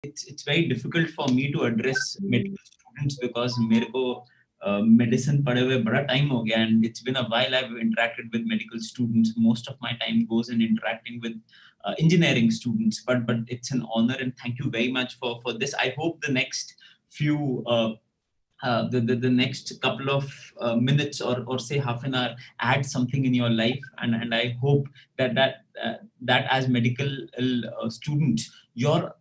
it's very difficult for me to address medical students because मेरे को medicine पढ़े हुए बड़ा time हो गया, and it's been a while I've interacted with medical students. Most of my time goes in interacting with engineering students, but it's an honor, and thank you very much for this. I hope the next few the next couple of minutes or say half an hour add something in your life, and I hope that as medical students, your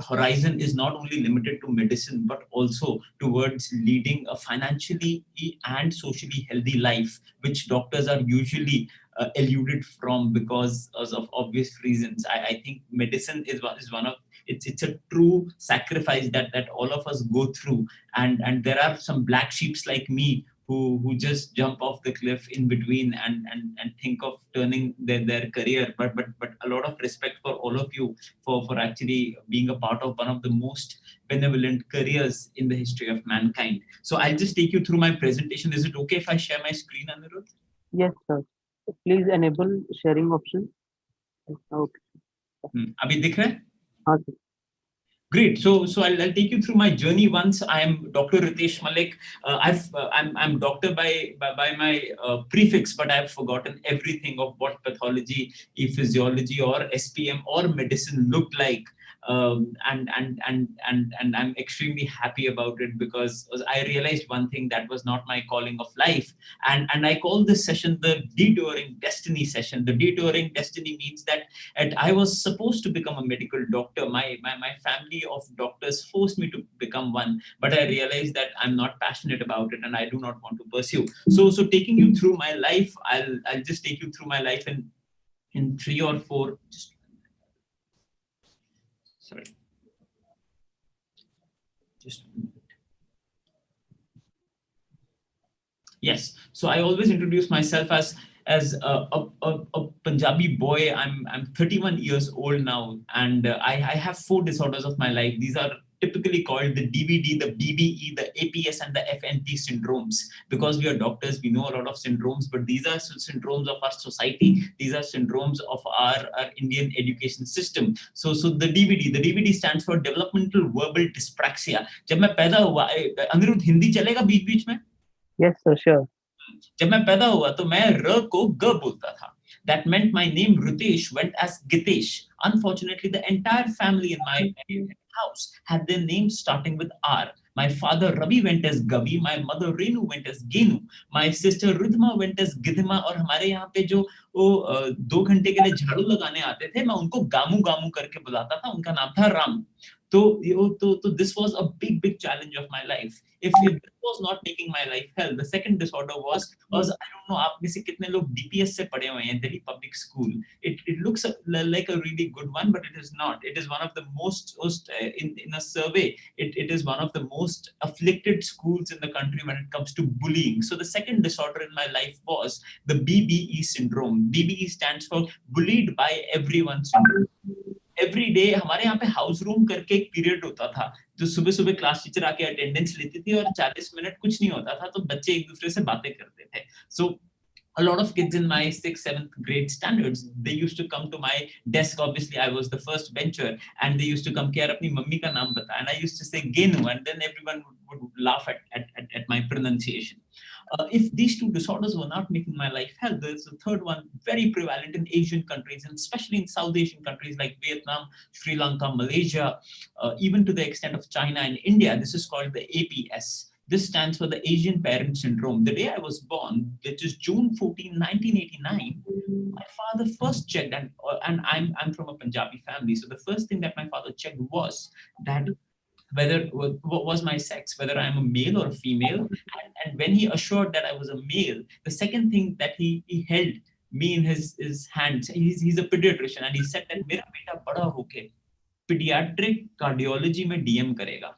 horizon is not only limited to medicine but also towards leading a financially and socially healthy life, which doctors are usually eluded from because of obvious reasons. I think medicine is one of it's a true sacrifice that all of us go through, and there are some black sheeps like me who just jump off the cliff in between and think of turning their career, but a lot of respect for all of you for actually being a part of one of the most benevolent careers in the history of mankind. So I'll just take you through my presentation. Is it okay if I share my screen, Anirudh? Yes, sir. Please enable sharing option. Okay. अभी दिख रहा है? हाँ, sir. Great. So I'll take you through my journey. Once I am Dr. Ritesh Malik. I'm doctor by my prefix, but I've forgotten everything of what pathology, physiology, or SPM or medicine looked like. And I'm extremely happy about it because I realized one thing, that was not my calling of life. And I call this session the detouring destiny session. The detouring destiny means that I was supposed to become a medical doctor. My family of doctors forced me to become one, but I realized that I'm not passionate about it and I do not want to pursue. So taking you through my life, I'll just take you through my life in 3 or 4. Sorry. Just a minute. Yes. So I always introduce myself as a Punjabi boy. I'm 31 years old now, and I have 4 disorders of my life. These are typically called the DVD, the BBE, the APS, and the FNT syndromes. Because we are doctors, we know a lot of syndromes, but these are syndromes of our society. These are syndromes of our Indian education system. So the DVD stands for Developmental Verbal Dyspraxia. जब मैं पैदा हुआ, अनिरुद्ध हिंदी चलेगा बीच में? Yes, sir, sure. जब मैं पैदा हुआ तो मैं र को ग बोलता था. That meant my name Ritesh went as Gitesh. Unfortunately, the entire family in my house had their names starting with R. My father Ravi went as Gavi, my mother Renu went as Genu, my sister Rudhma went as Gidhima, और हमारे यहाँ पे जो वो 2 घंटे के लिए झाड़ू लगाने आते थे, मैं उनको गामू गामू करके बुलाता था. उनका नाम था Ram. So this was a big challenge of my life. If this was not making my life hell, the second disorder was I don't know आप में से कितने लोग DPS से पढ़े हुए हैं, Delhi Public School. It looks like a really good one, but it is not. It is one of the most in a survey. It is one of the most afflicted schools in the country when it comes to bullying. So the second disorder in my life was the BBE syndrome. BBE stands for bullied by everyone syndrome. Every day हमारे यहाँ पे house room करके एक period होता था जो सुबह सुबह क्लास टीचर आके अटेंडेंस लेती थी और 40 मिनट कुछ नहीं होता था तो बच्चे एक दूसरे से बातें करते थे. So a lot of kids in my 6th, 7th grade standards, they used to come to my desk. Obviously, I was the first bencher, and they used to come, "Kya apni mummy ka naam bata," and I used to say Genu, and then everyone would laugh at my pronunciation. If these 2 disorders were not making my life hell, there's a third one very prevalent in Asian countries, and especially in South Asian countries like Vietnam, Sri Lanka, Malaysia, even to the extent of China and India. This is called the APS. This stands for the Asian Parent Syndrome. The day I was born, which is June 14, 1989, my father first checked, and I'm from a Punjabi family, so the first thing that my father checked was that whether what was my sex, whether I am a male or a female. And when he assured that I was a male, the second thing that he held me in his hands, he's a pediatrician, and he said that मेरा बेटा बड़ा होके pediatric cardiology में DM करेगा.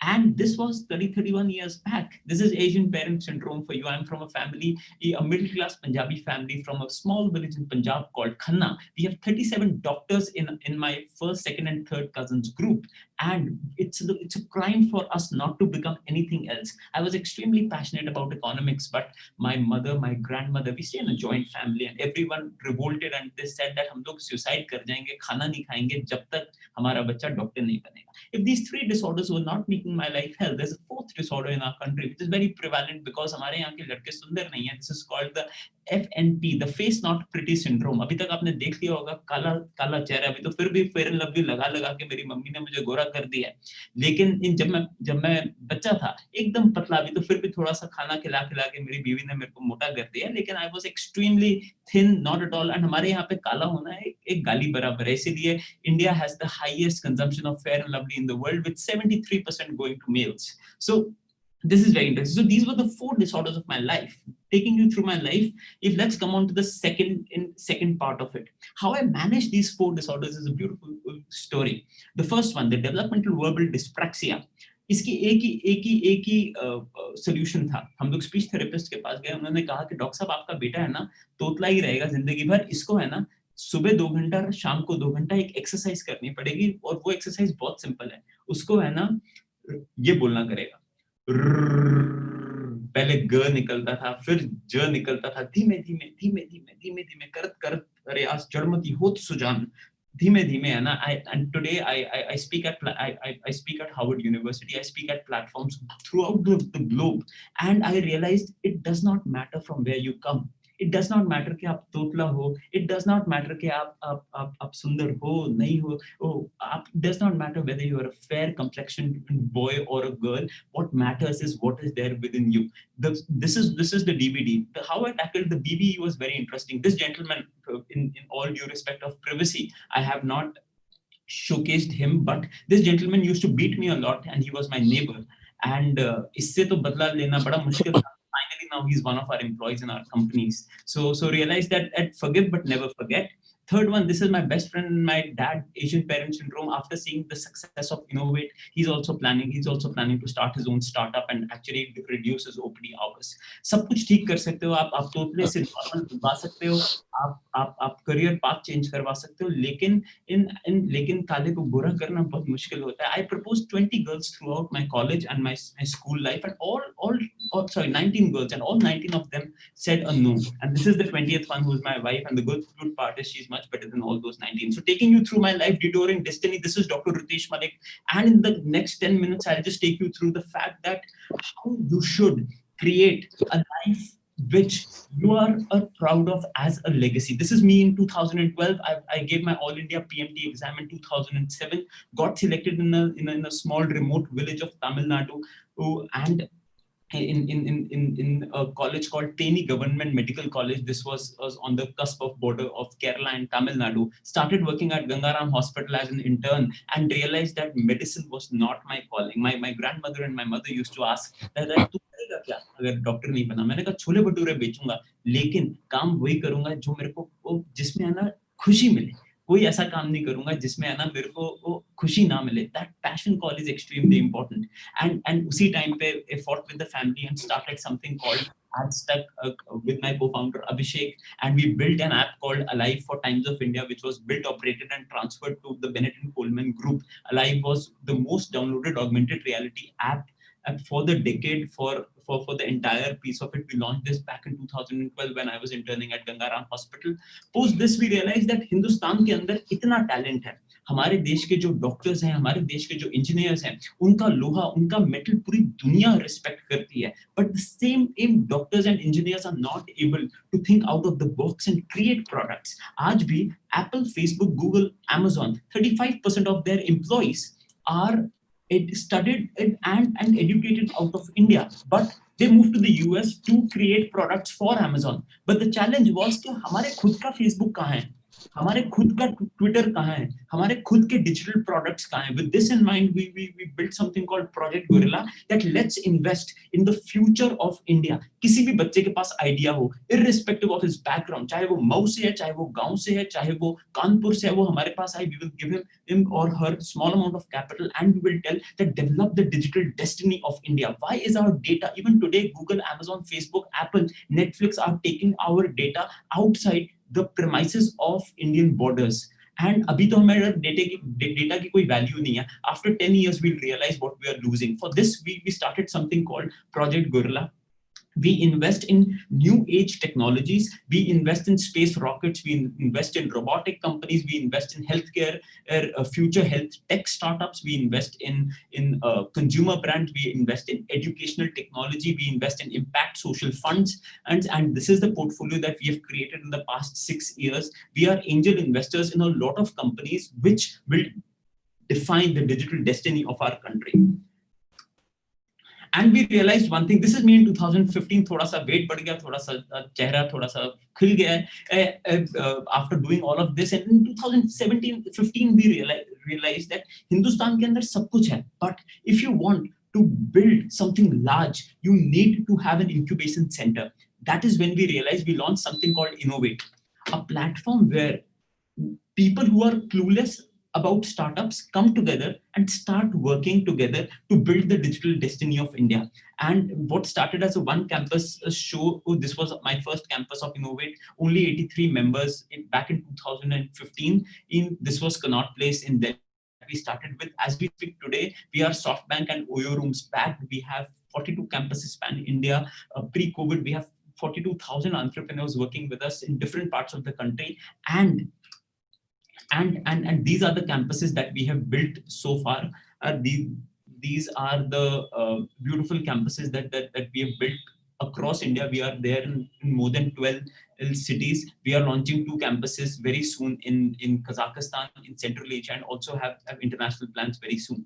And this was 31 years back. This is Asian Parent Syndrome for you. I'm from a family, a middle-class Punjabi family from a small village in Punjab called Khanna. We have 37 doctors in my first, second, and third cousins group. And it's a crime for us not to become anything else. I was extremely passionate about economics, but my mother, my grandmother, we stay in a joint family, and everyone revolted and they said that हम लोग suicide कर जाएंगे, खाना नहीं खाएंगे जब तक हमारा बच्चा डॉक्टर नहीं बनेगा. If these three disorders were not making my life hell, there's a fourth disorder in our country which is very prevalent because हमारे यहाँ के लड़के सुंदर नहीं हैं. This is called the FNP, the face not pretty syndrome. अभी तक आपने देख लिया होगा, काला काला चेहरा. अभी तो फिर भी फेयर एंड लवली लगा लगा के मेरी मम्मी ने मुझे गोरा कर दिया है. लेकिन जब मैं बच्चा था एकदम पतला, अभी तो फिर भी थोड़ा सा खाना खिला खिला के मेरी बीवी ने मेरे को मोटा कर दिया. लेकिन I was extremely thin, not at all. And हमारे यहाँ पे काला होना एक गाली बराबर है. इसीलिए India has the highest consumption of fair and lovely in the world, with 73% going to males. So this is very interesting. So these were the four disorders of my life. Taking you through my life, if let's come on to the second part of it. How I managed these four disorders is a beautiful story. The first one, the developmental verbal dyspraxia. इसकी एक ही solution था. हम लोग speech therapist के पास गए. उन्होंने कहा कि डॉक्टर साहब, आपका बेटा है ना तोतला ही रहेगा जिंदगी भर. इसको है ना सुबह 2 घंटा, शाम को 2 घंटा एक एक्सरसाइज करनी पड़ेगी. और वो एक्सरसाइज बहुत सिंपल है. उसको है ना ये बोलना करेगा. पहले ग निकलता था, फिर ज निकलता था. धीमे धीमे धीमे धीमे धीमे धीमे करत करत अरे आज जड़मती होत सुजान. धीमे धीमे है ना. And today I speak at Harvard University. I speak at platforms throughout the globe, and I realized it does not matter from where you come. It does not matter कि आप तोतला हो. It does not matter कि आप सुंदर हो नहीं हो. It does not matter whether you are a fair complexioned boy or a girl. What matters is what is there within you. This is the DVD. How I tackled the BBE was very interesting. This gentleman, in all due respect of privacy, I have not showcased him, but this gentleman used to beat me a lot, and he was my neighbor. And इससे तो बदला लेना बड़ा मुश्किल था. Finally, now he's one of our employees in our companies. So realize that at forgive but never forget. Third one, this is my best friend and my dad, Asian parent syndrome. After seeing the success of Innovate, he's also planning to start his own startup and actually reduce his OPD hours. सब कुछ ठीक कर सकते हो आप तोतले से normal बनवा सकते हो. आप करियर पाथ चेंज करवा सकते हो. लेकिन काले को गोरा करना बहुत मुश्किल होता है. I proposed 20 girls throughout my college and my school life, and all 19 girls, and all 19 of them said a no. And this is the 20th one, who's my wife, and the good part is she's much better than all those 19. So taking you through my life, detouring destiny, this is Dr. Ritesh Malik, and in the next 10 minutes I'll just take you through the fact that how you should create a life which you are proud of as a legacy. This is me in 2012. I gave my All India PMT exam in 2007, got selected in a small remote village of Tamil Nadu, and in a college called Teni Government Medical College. This was on the cusp of border of Kerala and Tamil Nadu. Started working at Gangaram Hospital as an intern, and realized that medicine was not my calling. My grandmother and my mother used to ask that तू करेगा क्या अगर doctor नहीं बना. मैंने कहा छोले भटूरे बेचूंगा, लेकिन काम वही करूंगा जो मेरे को जिसमें है ना खुशी मिले. कोई ऐसा काम नहीं करूंगा जिसमें है ना मेरे को वो खुशी ना मिले. That passion call is extremely important. And उसी time पे I fought with the family and started something called Adstuck with my co-founder Abhishek, and we built an app called Alive for Times of India, which was built, operated, and transferred to the Bennett and Coleman Group. Alive was the most downloaded augmented reality app for the decade, for the entire piece of it. We launched this back in 2012 when I was interning at Gangaram Hospital. Post this, we realized that Hindustan के अंदर इतना talent है. हमारे देश के जो doctors हैं, हमारे देश के जो इंजीनियर्स हैं, उनका लोहा, उनका मेटल पूरी दुनिया रिस्पेक्ट करती है. But the same doctors and engineers are not able to think out of the box and create products. आज भी Apple, Facebook, Google, Amazon, 35% of their employees are studied and educated out of India, but they moved to the US to create products for Amazon. But the challenge was कि हमारे खुद का Facebook कहाँ है, हमारे खुद का ट्विटर कहाँ है, हमारे खुद के डिजिटल प्रोडक्ट्स कहाँ हैं. With this in mind, we built something called Project Gorilla that let's invest in the future of India. किसी भी बच्चे के पास आइडिया हो, irrespective of his background, चाहे वो मऊ से है, चाहे वो गांव से है, चाहे वो कानपुर से है, वो हमारे पास आए, we will give him or her small amount of capital, and we will tell that develop the digital destiny of India. Why is our data, even today, Google, Amazon, Facebook, Apple, Netflix are taking our data outside the premises of Indian borders. And अभी तो हमारे data की कोई value नहीं है. After 10 years we'll realize what we are losing. For this we started something called Project Gorilla. We invest in new age technologies, we invest in space rockets, we invest in robotic companies, we invest in healthcare, future health tech startups, we invest in consumer brands, we invest in educational technology, we invest in impact social funds, and this is the portfolio that we have created in the past 6 years. We are angel investors in a lot of companies which will define the digital destiny of our country. And we realized one thing. This is me in 2015. थोड़ा सा weight बढ़ गया, थोड़ा सा चेहरा थोड़ा सा खिल गया है after doing all of this. And in 2017-15 we realized that Hindustan के अंदर सब कुछ है, but if you want to build something large, you need to have an incubation center. That is when we realized we launched something called Innovate, a platform where people who are clueless about startups come together and start working together to build the digital destiny of India. And what started as a one campus show, this was my first campus of Innovate, only 83 members back in 2015. This was Connaught Place in Delhi that we started with. As we speak today, we are SoftBank and Oyo rooms backed. We have 42 campuses span India. Pre-COVID, we have 42,000 entrepreneurs working with us in different parts of the country. And these are the campuses that we have built so far. These are the beautiful campuses that we have built across India. We are there in more than 12 cities. We are launching 2 campuses very soon in Kazakhstan, in Central Asia, and also have international plans very soon.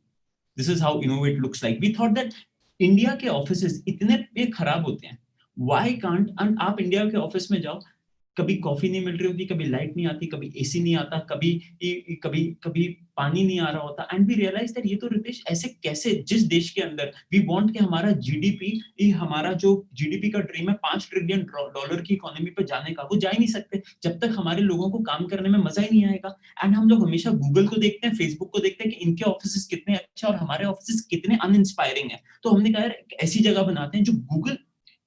This is how Innovate looks like. We thought that India के offices इतने पे खराब होते हैं. Why can't, and आप India के office में जाओ, कभी कॉफी नहीं मिल रही होती, कभी लाइट नहीं आती, कभी एसी नहीं आता, कभी पानी नहीं आ रहा होता. एंड वी रियलाइज दैट ये तो रितेश ऐसे कैसे, जिस देश के अंदर वी वांट कि हमारा जीडीपी, हमारा जो जीडीपी का ड्रीम है $5 ट्रिलियन की इकोनॉमी पे जाने का, वो जा ही नहीं सकते जब तक हमारे लोगों को काम करने में मजा ही नहीं आएगा. एंड हम लोग हमेशा गूगल को देखते हैं, फेसबुक को देखते हैं कि इनके ऑफिस कितने अच्छे और हमारे ऑफिस कितने अनइंस्पायरिंग है. तो हमने कहा यार ऐसी जगह बनाते हैं जो गूगल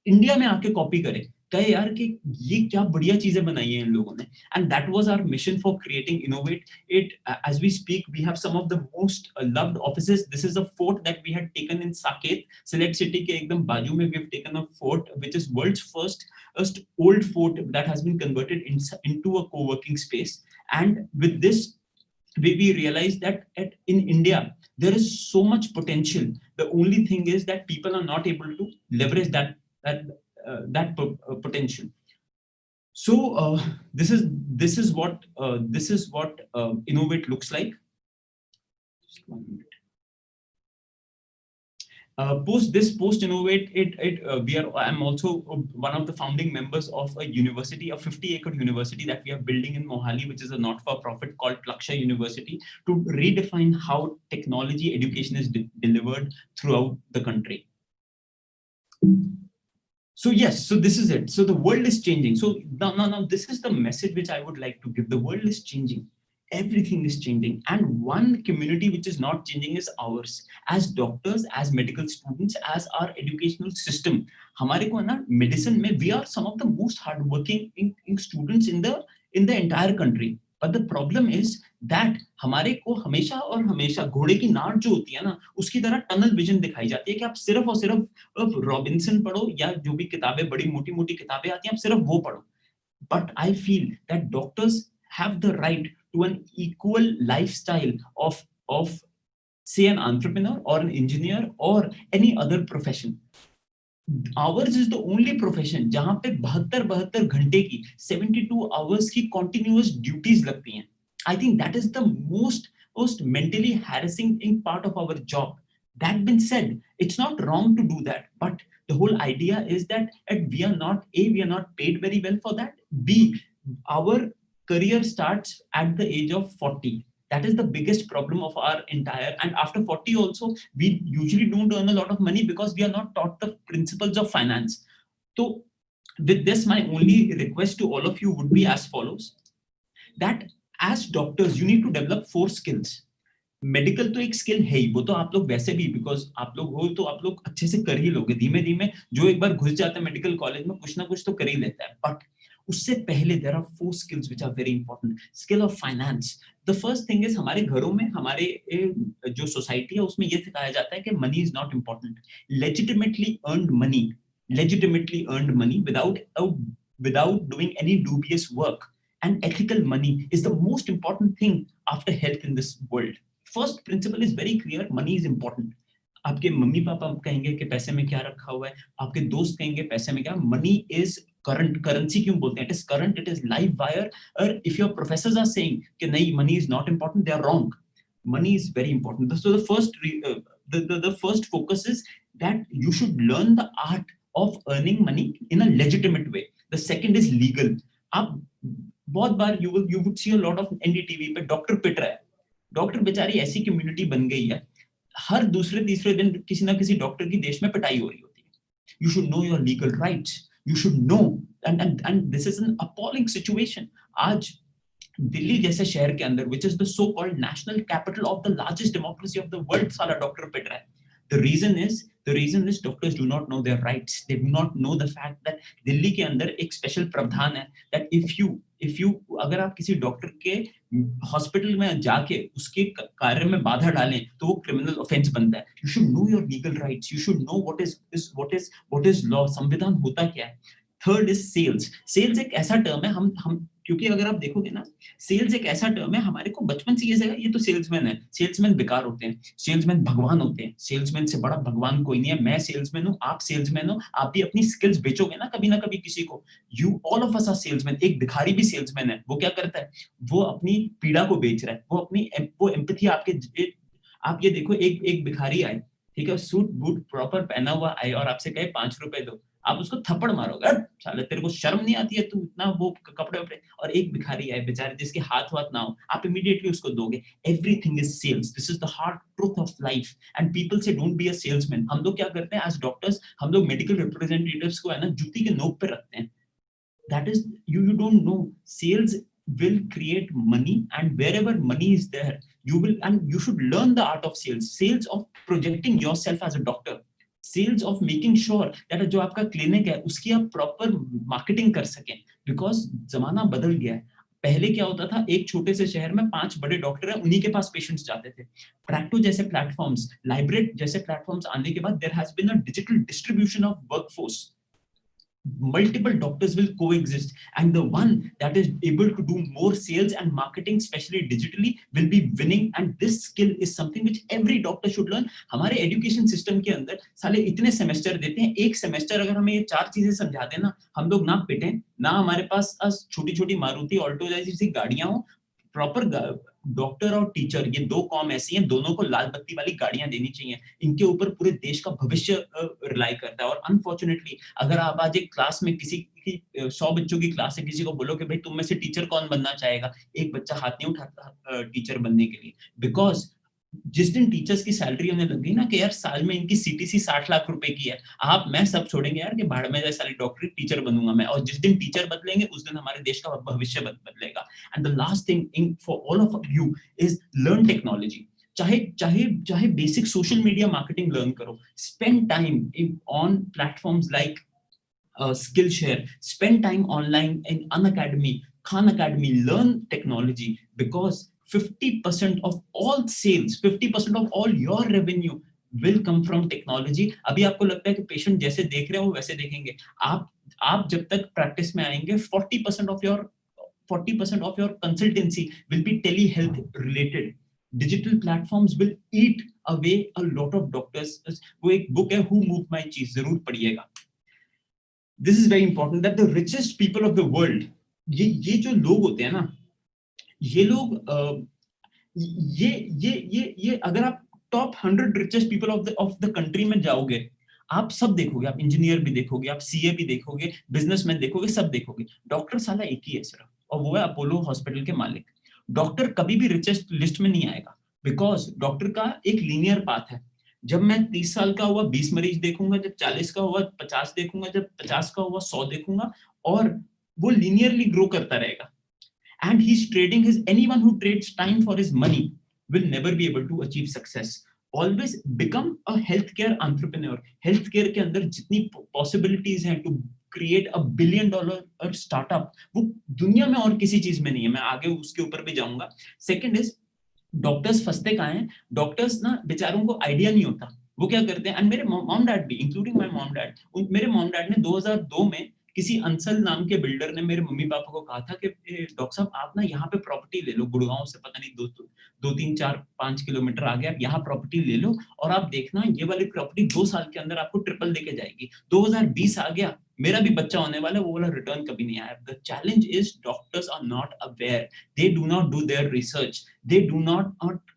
इंडिया में आके कॉपी करे, कहे यार कि ये क्या बढ़िया चीजें बनाई हैं इन लोगों ने. And that was our mission for creating innovate it. As we speak we have some of the most loved offices. This is a fort that we had taken in Saket, select city के एकदम बाजू में. We have taken a fort which is world's first old fort that has been converted into a coworking space. And with this we realize that in India there is so much potential. The only thing is that people are not able to leverage that potential. So this is what Innovate looks like. Just 1 minute. Post Innovate, I'm also one of the founding members of a university, a 50-acre university that we are building in Mohali, which is a not-for-profit called Plaksha University, to redefine how technology education is delivered throughout the country. So yes, so this is it. So the world is changing. So now this is the message which I would like to give. The world is changing. Everything is changing, and one community which is not changing is ours. As doctors, as medical students, as our educational system, हमारे को ना medicine में we are some of the most hardworking students in the entire country. But the problem is that हमारे को हमेशा और हमेशा घोड़े की नाड़ जो होती है ना, उसकी तरह टनल विजन दिखाई जाती है कि आप सिर्फ और सिर्फ रॉबिन्सन पढ़ो या जो भी किताबें बड़ी मोटी किताबें आती हैं आप सिर्फ वो पढ़ो. But I feel that doctors have the right to an equal lifestyle of say an entrepreneur or an engineer or any other profession. Ours is the only profession जहां पे 72 घंटे की 72 hours की continuous duties लगती हैं. I think that is the most mentally harassing part of our job. That being said, it's not wrong to do that, but the whole idea is that we are not paid very well for that. B, our career starts at the age of 40. That is the biggest problem of our entire, and after 40 also we usually don't earn a lot of money because we are not taught the principles of finance. So with this, my only request to all of you would be as follows, that as doctors you need to develop 4 skills. Medical तो एक skill है ही, वो तो आप लोग वैसे भी, because आप लोग हो तो आप लोग अच्छे से कर ही लोगे. धीमे धीमे जो एक बार घुस जाता है मेडिकल कॉलेज में कुछ ना कुछ तो कर ही लेता है. बट उससे पहले there are 4 skills which are very important. Skill of finance. The first thing is हमारे घरों में हमारे जो सोसाइटी है उसमें ये सिखाया जाता है कि money is not important. Legitimately earned money without doing any dubious work, and ethical money is the most important thing after health in this world. First principle is very clear, money is important. आपके mummy papa कहेंगे कि पैसे में क्या रखा हुआ है, आपके दोस्त कहेंगे पैसे में क्या, मनी इज करंट. करेंसी क्यों बोलते हैं? It is current, it is live wire. और if your professors are saying कि नहीं money is not important, they are wrong. Money is very important. So the first focus is that you should learn the art of earning money in a legitimate way. The second is legal. आप बहुत बार you would see a lot of NDTV पे doctor पिट रहा है. Doctor बेचारी ऐसी community बन गई है, हर दूसरे तीसरे दिन किसी ना किसी डॉक्टर की देश में पिटाई हो रही होती है. You should know your legal rights. You should know, and this is an appalling situation. आज दिल्ली जैसे शहर के अंदर, which is the so-called national capital of the largest democracy of the world, साला डॉक्टर पिट रहा है. The reason is doctors do not know their rights. They do not know the fact that Delhi के अंदर एक स्पेशल प्रावधान है that if you अगर आप किसी डॉक्टर के हॉस्पिटल में जाके उसके कार्य में बाधा डालें तो वो क्रिमिनल ऑफेंस बनता है. You should know your legal rights. You should know what is law. संविधान होता क्या है. थर्ड इज सेल्स एक ऐसा टर्म है, हम क्योंकि अगर आप देखोगे ना, सेल्स एक ऐसा टर्म है हमारे को बचपन से ये तो सेल्समैन है. सेल्समैन बेकार होते हैं, सेल्समैन भगवान होते हैं. सेल्समैन से बड़ा भगवान कोई नहीं है. मैं सेल्समैन हूँ, आप सेल्समैन हो. आप भी अपनी स्किल्स बेचोगे ना कभी ना कभी किसी को. You all of us are salesman. एक भिखारी भी सेल्समैन है. वो क्या करता है? वो अपनी पीड़ा को बेच रहा है. वो एम्पैथी आपके, आप ये देखो, एक भिखारी आए, ठीक है, सूट बूट प्रॉपर पहना हुआ आए और आपसे कहे 5 रुपए दो, आप उसको थप्पड़ मारोगे, साले तेरे को शर्म नहीं आती है, तू इतना वो कपड़े वपड़े. और एक भिखारी आए बेचारे जिसके हाथ वाथ ना हो, आप इमीडिएटली उसको दोगे. Everything is sales. This is the hard truth of life. And people say don't be a salesman. हम लोग क्या करते हैं एज डॉक्टर्स? हम लोग मेडिकल रिप्रेजेंटेटिव्स को है ना जूती के नोक पे रखते हैं. That is, you don't know. Sales will create money, and wherever money is there, you should learn the art of sales of projecting yourself as a doctor, sales of making sure that जो आपका clinic है उसकी आप proper marketing कर सकें. Because जमाना बदल गया है. पहले क्या होता था, एक छोटे से शहर में 5 बड़े डॉक्टर हैं, उन्हीं के पास पेशेंट्स जाते थे. प्रैक्टो जैसे प्लेटफॉर्म्स, लाइब्रेट जैसे प्लेटफॉर्म्स आने के बाद there has been a digital distribution of workforce. Multiple doctors will coexist, and the one that is able to do more sales and marketing, especially digitally, will be winning. And this skill is something which every doctor should learn. हमारे education system के अंदर साले इतने semester देते हैं. एक semester अगर हमें ये 4 चीजें समझा दें ना, हम लोग ना पिटें, ना हमारे पास छोटी छोटी मारुति ऑल्टो जैसी गाड़ियां हो. प्रॉपर डॉक्टर और टीचर, ये 2 कॉम ऐसी हैं, दोनों को लाल बत्ती वाली गाड़ियां देनी चाहिए. इनके ऊपर पूरे देश का भविष्य रिलाई करता है. और अनफॉर्चुनेटली अगर आप आज एक क्लास में किसी की 100 बच्चों की क्लास है, किसी को बोलो कि भाई तुम में से टीचर कौन बनना चाहेगा, एक बच्चा हाथ नहीं उठाता टीचर बनने के लिए. बिकॉज जिस दिन टीचर्स की सैलरी होने लग गई ना कि यार साल में इनकी सीटीसी 60 लाख रुपए की है, आप मैं सब छोड़ेंगे यार कि भाड़ में जाए साली डॉक्टरी, टीचर बनूंगा मैं. और जिस दिन टीचर बदलेंगे उस दिन हमारे देश का भविष्य बदलेगा. And the last thing for all of you is learn technology. चाहे basic social media marketing learn करो. Spend time on platforms like Skillshare. Spend time online in Unacademy, Khan Academy. Learn technology, because 50% of all sales, 50% of all your revenue will come from technology. अभी आपको लगता है कि patient जैसे देख रहे हो वैसे देखेंगे. आप जब तक प्रैक्टिस में आएंगे, 40% of your consultancy will be telehealth related. Digital platforms will eat away a lot of doctors. वो एक बुक है, Who Moved My Cheese, जरूर पढ़िएगा. This is very important that the richest people of the world, ये जो लोग होते हैं ना, ये लोग ये अगर आप top 100 richest people of the country में जाओगे, आप सब देखोगे. आप इंजीनियर भी देखोगे, आप सीए भी देखोगे, बिजनेसमैन देखोगे, सब देखोगे. डॉक्टर साला एक ही है सिर्फ, और वो है अपोलो हॉस्पिटल के मालिक. डॉक्टर कभी भी रिचेस्ट लिस्ट में नहीं आएगा, बिकॉज डॉक्टर का एक लीनियर पाथ है. जब मैं 30 साल का हुआ 20 मरीज देखूंगा, जब 40 का हुआ 50 देखूंगा, जब 50 का हुआ 100 देखूंगा, और वो लीनियरली ग्रो करता रहेगा. And he's trading anyone who trades time for his money will never be able to achieve success. Always become a healthcare entrepreneur. Healthcare के अंदर जितनी possibilities हैं to create a $1 billion startup, वो दुनिया में और किसी चीज में नहीं है. मैं आगे उसके ऊपर भी जाऊंगा. Second is डॉक्टर्स फंसते कहाँ हैं? डॉक्टर्स ना बेचारों को आइडिया नहीं होता, वो क्या करते हैं. एंड मेरे मॉम डैड भी, इंक्लूडिंग माय मॉम डैड, मेरे मॉम डैड ने 2002 में किसी अंसल नाम के बिल्डर ने मेरे मम्मी पापा को कहा था कि डॉक्टर साहब आप ना यहाँ पे प्रॉपर्टी ले लो, गुड़गांव से पता नहीं 2-3-4-5 किलोमीटर आगे आप यहाँ प्रॉपर्टी ले लो और आप देखना ये वाली प्रॉपर्टी 2 साल के अंदर आपको ट्रिपल देके जाएगी. 2020 आ गया, मेरा भी बच्चा होने वाला है, वो वाला रिटर्न कभी नहीं आया. The challenge is doctors are not aware, they do not do their research, they do not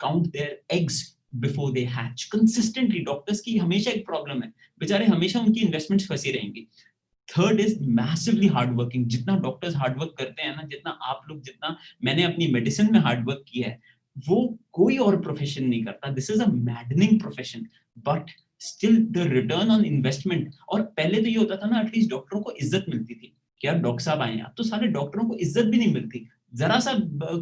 count their eggs before they hatch. Consistently doctors की हमेशा एक प्रॉब्लम है, बेचारे हमेशा उनकी इन्वेस्टमेंट्स फंसी रहेंगी. Third is massively hard working. जितना डॉक्टर्स हार्ड वर्क करते हैं ना, जितना आप लोग, जितना मैंने अपनी मेडिसिन में हार्ड वर्क किया है, वो कोई और प्रोफेशन नहीं करता. This is a maddening profession, but still the return on investment. और पहले तो ये होता था ना, एटलीस्ट डॉक्टरों को इज्जत मिलती थी कि यार डॉक्टर साहब आए हैं. अब तो सारे डॉक्टरों को इज्जत भी नहीं मिलती. जरा सा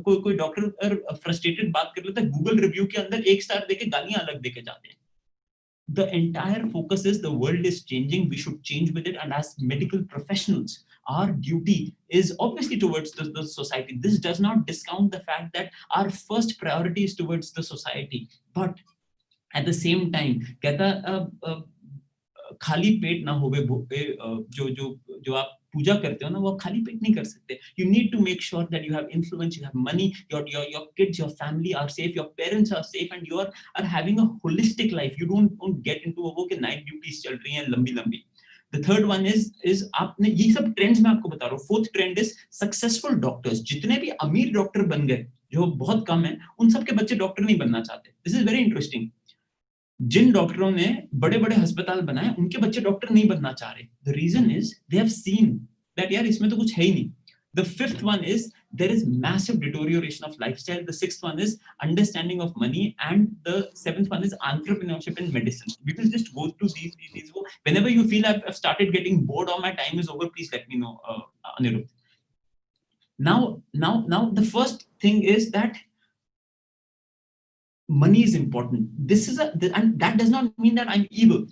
कोई डॉक्टर फ्रस्ट्रेटेड बात कर लेता है, गूगल रिव्यू के अंदर 1 स्टार देके गालियां अलग देके जाते हैं. The entire focus is the world is changing, we should change with it, and as medical professionals our duty is obviously towards the society. This does not discount the fact that our first priority is towards the society, but at the same time कहता खाली पेट ना होवे जो जो जो आप पूजा करते हो ना, वो खाली पेट नहीं कर सकते. You need to make sure that you have influence, you have money, your kids, your family are safe, your parents are safe, and you are having a holistic life. You don't get into वो कि night duties चल रही हैं लंबी लंबी. The third one is आपने ये सब ट्रेंड्स मैं आपको बता रहा हूँ. Fourth trend is successful doctors. जितने भी अमीर डॉक्टर बन गए, जो बहुत कम है, उन सब के बच्चे डॉक्टर नहीं बनना चाहते. This is very interesting. जिन डॉक्टरों ने बड़े बड़े अस्पताल बनाए, उनके बच्चे डॉक्टर नहीं बनना चाह रहे. The reason is they have seen that यार इसमें तो कुछ है ही नहीं. The fifth one is there is massive deterioration of lifestyle. The sixth one is understanding of money, and the seventh one is entrepreneurship in medicine. We will just go through these. Whenever you feel I've started getting bored or my time is over, please let me know, Anirudh. Now, the first thing is that money is important. And that does not mean that I'm evil.